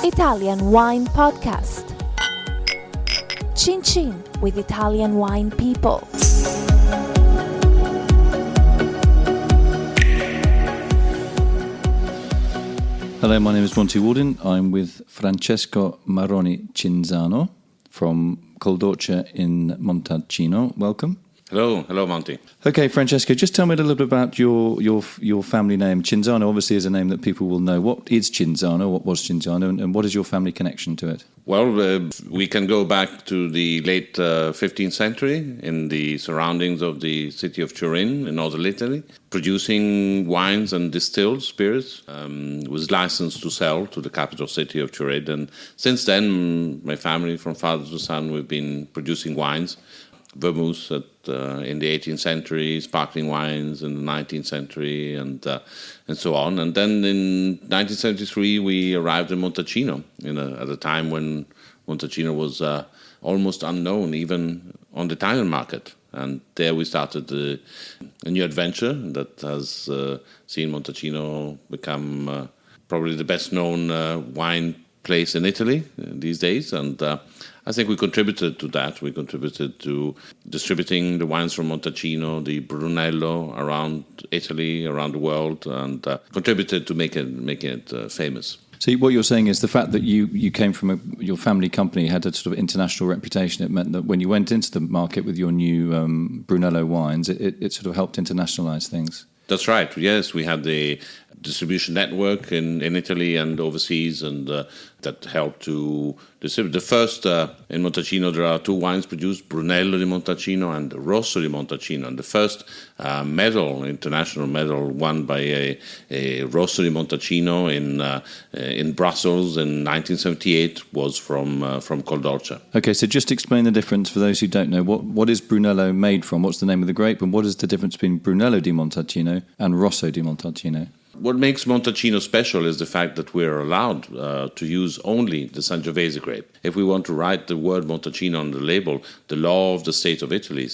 Italian Wine Podcast. Chin Chin with Italian wine people. Hello, my name is Monty Waldin. I'm with Francesco Marone Cinzano from Col in Montalcino. Welcome. Hello, Monty. Okay, Francesco, just tell me a little bit about your family name. Cinzano obviously is a name that people will know. What is Cinzano? What was Cinzano? And what is your family connection to it? Well, we can go back to the late 15th century in the surroundings of the city of Turin in northern Italy, producing wines and distilled spirits. Was licensed to sell to the capital city of Turin. And since then, my family, from father to son, we've been producing wines. Vermouth in the 18th century, sparkling wines in the 19th century, and so on. And then in 1973, we arrived in Montalcino at a time when Montalcino was almost unknown, even on the Italian market. And there we started a new adventure that has seen Montalcino become probably the best-known wine place in Italy these days. And I think we contributed to that. We contributed to distributing the wines from Montalcino, the Brunello around Italy, around the world, and contributed to making it famous. So what you're saying is the fact that you came from your family company had a sort of international reputation. It meant that when you went into the market with your new Brunello wines, it sort of helped internationalize things. That's right. Yes, we had the distribution network in Italy and overseas, and that helped to distribute. The first, in Montalcino, there are two wines produced, Brunello di Montalcino and Rosso di Montalcino. And the first international medal won by a Rosso di Montalcino in Brussels in 1978 was from Col d'Orcia. Okay, so just explain the difference for those who don't know. What is Brunello made from? What's the name of the grape? And what is the difference between Brunello di Montalcino and Rosso di Montalcino? What makes Montalcino special is the fact that we're allowed to use only the Sangiovese grape. If we want to write the word Montalcino on the label, the law of the state of Italy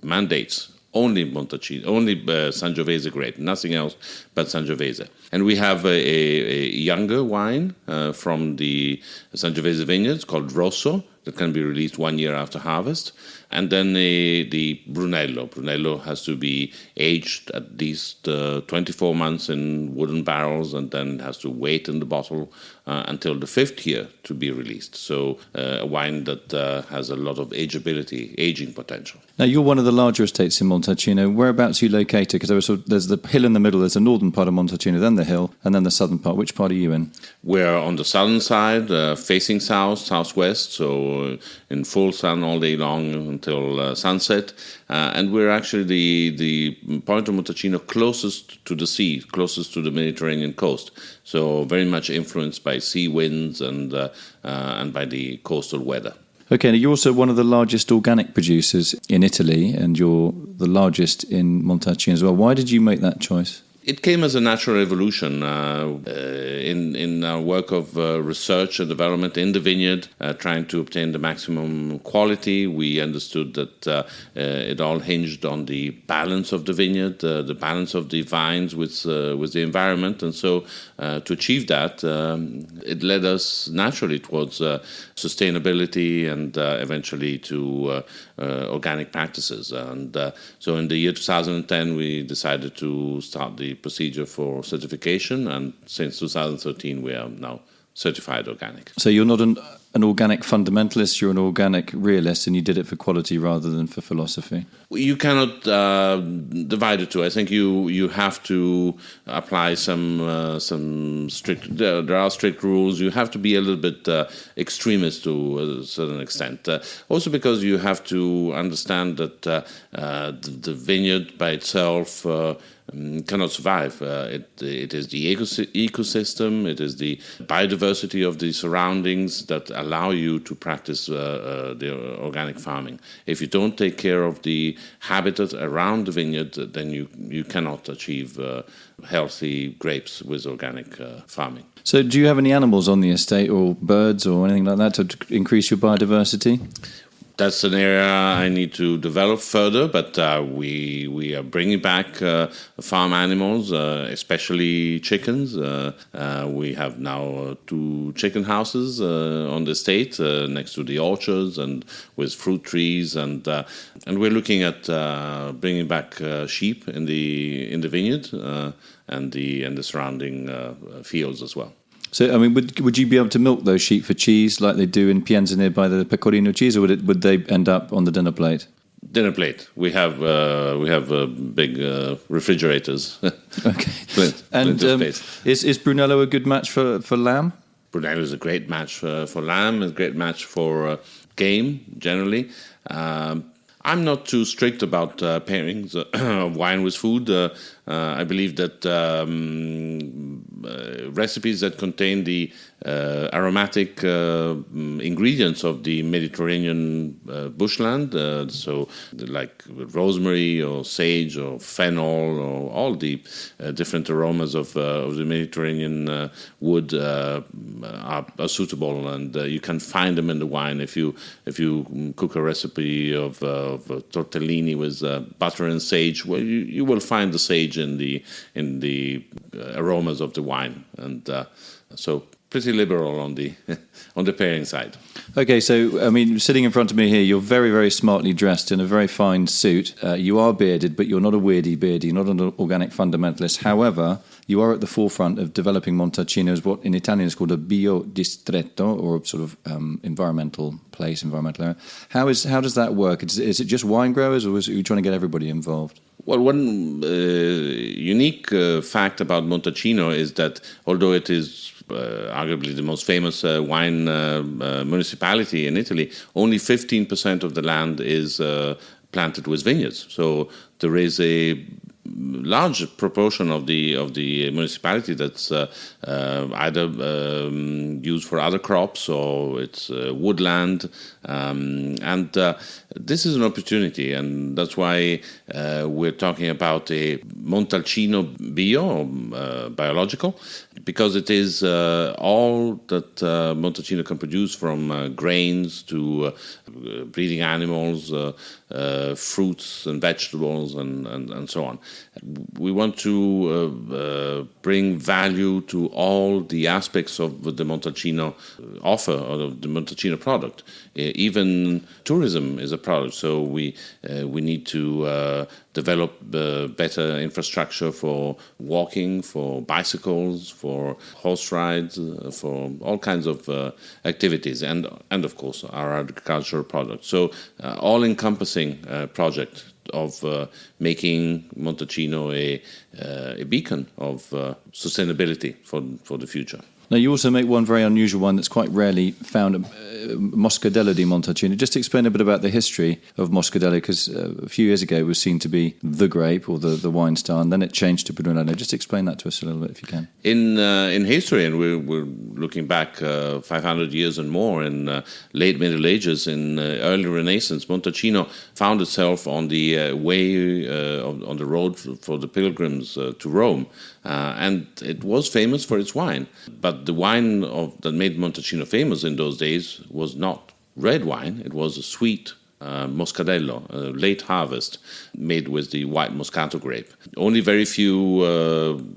mandates only Montalcino, only Sangiovese grape, nothing else but Sangiovese. And we have a younger wine from the Sangiovese vineyards called Rosso that can be released 1 year after harvest. And then the Brunello. Brunello has to be aged at least 24 months in wooden barrels, and then it has to wait in the bottle until the 5th year to be released. So a wine that has a lot of aging potential. Now, you're one of the larger estates in Montalcino. Whereabouts are you located? Because there's the hill in the middle, there's the northern part of Montalcino, then the hill, and then the southern part. Which part are you in? We're on the southern side, facing southwest, so in full sun all day long until sunset. And we're actually the point of Montalcino closest to the sea, closest to the Mediterranean coast. So very much influenced by sea winds and by the coastal weather. Okay, now you're also one of the largest organic producers in Italy, and you're the largest in Montalcino as well. Why did you make that choice? It came as a natural evolution in our work of research and development in the vineyard, trying to obtain the maximum quality. We understood that it all hinged on the balance of the vineyard, the balance of the vines with the environment. And so to achieve that, it led us naturally towards sustainability and eventually to organic practices. And so in the year 2010, we decided to start the procedure for certification, and since 2013 we are now certified organic. So you're not an organic fundamentalist, you're an organic realist, and you did it for quality rather than for philosophy. You cannot divide the two. I think you have to apply some strict. There are strict rules. You have to be a little bit extremist to a certain extent. Also because you have to understand that the vineyard by itself cannot survive. It is the ecosystem, it is the biodiversity of the surroundings that allow you to practice the organic farming. If you don't take care of the habitat around the vineyard, then you cannot achieve healthy grapes with organic farming. So do you have any animals on the estate, or birds or anything like that, to increase your biodiversity? That's an area I need to develop further, but we are bringing back farm animals, especially chickens. We have now 2 chicken houses on the estate next to the orchards and with fruit trees, and we're looking at bringing back sheep in the vineyard and the surrounding fields as well. So, I mean, would you be able to milk those sheep for cheese like they do in Pienza nearby the pecorino cheese, or would they end up on the dinner plate? Dinner plate. We have big refrigerators. Okay. And is Brunello a good match for lamb? Brunello is a great match for lamb, a great match for game generally. I'm not too strict about pairings of wine with food. I believe that recipes that contain the aromatic ingredients of the Mediterranean bushland, so like rosemary or sage or fennel or all the different aromas of the Mediterranean wood are suitable, and you can find them in the wine. If you cook a recipe of tortellini with butter and sage, well, you will find the sage in the aromas of the wine, and so pretty liberal on the on the pairing side. Okay, so I mean, sitting in front of me here, you're very, very smartly dressed in a very fine suit. You are bearded, but you're not a weirdy beardy. You're not an organic fundamentalist. However, you are at the forefront of developing Montalcino as what in Italian is called a bio-distretto, or a sort of environmental place, environmental area. How does that work? Is it just wine growers, or are you trying to get everybody involved? Well, one unique fact about Montalcino is that although it is arguably the most famous wine municipality in Italy, only 15% of the land is planted with vineyards. So there is a large proportion of the municipality that's either used for other crops or it's woodland, and this is an opportunity, and that's why we're talking about a Montalcino bio, biological, because it is all that Montalcino can produce, from grains to breeding animals, fruits and vegetables, and so on. We want to bring value to all the aspects of the Montalcino offer, or of the Montalcino product. Even tourism is a product, so we need to develop better infrastructure for walking, for bicycles, for horse rides, for all kinds of activities, and of course our agricultural products. So all-encompassing project of making Montalcino a beacon of sustainability for the future. Now, you also make one very unusual one that's quite rarely found, Moscadello di Montalcino. Just explain a bit about the history of Moscadello, because a few years ago it was seen to be the grape or the wine star, and then it changed to Brunello. Just explain that to us a little bit, if you can. In history, and we're looking back 500 years and more, in late Middle Ages, in early Renaissance, Montalcino found itself on the way, on the road for the pilgrims to Rome. And it was famous for its wine. But the wine that made Montalcino famous in those days was not red wine. It was a sweet Moscadello, a late harvest, made with the white Moscato grape. Only very few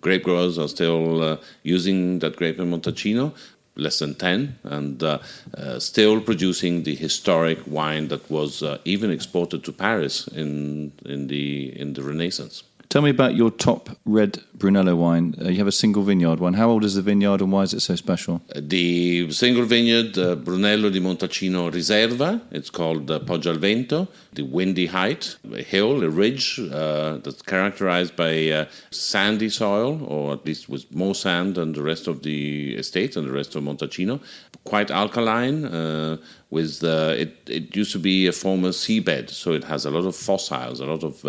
grape growers are still using that grape in Montalcino, less than 10, and still producing the historic wine that was even exported to Paris in the Renaissance. Tell me about your top red Brunello wine. You have a single vineyard one. How old is the vineyard, and why is it so special? The single vineyard, Brunello di Montalcino Riserva, it's called Poggio al Vento, the windy height, a hill, a ridge that's characterized by sandy soil, or at least with more sand than the rest of the estate and the rest of Montalcino. Quite alkaline. It used to be a former seabed, so it has a lot of fossils, a lot of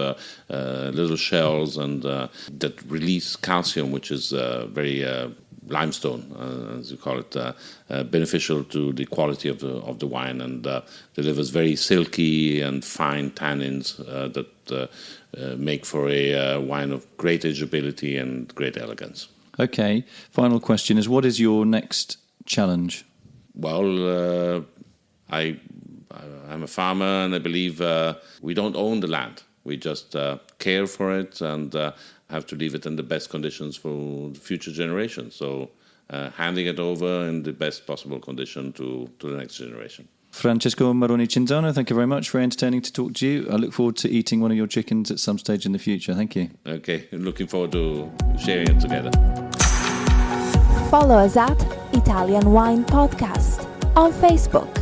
little shells, and that release calcium, which is very limestone, as you call it, beneficial to the quality of the wine, and delivers very silky and fine tannins that make for a wine of great ageability and great elegance. Okay, final question is, what is your next challenge? Well, I I'm a farmer, and I believe we don't own the land. We just care for it and have to leave it in the best conditions for the future generations. So handing it over in the best possible condition to the next generation. Francesco Marone Cinzano, thank you very much for entertaining to talk to you. I look forward to eating one of your chickens at some stage in the future. Thank you. Okay, looking forward to sharing it together. Follow us at Italian Wine Podcast on Facebook.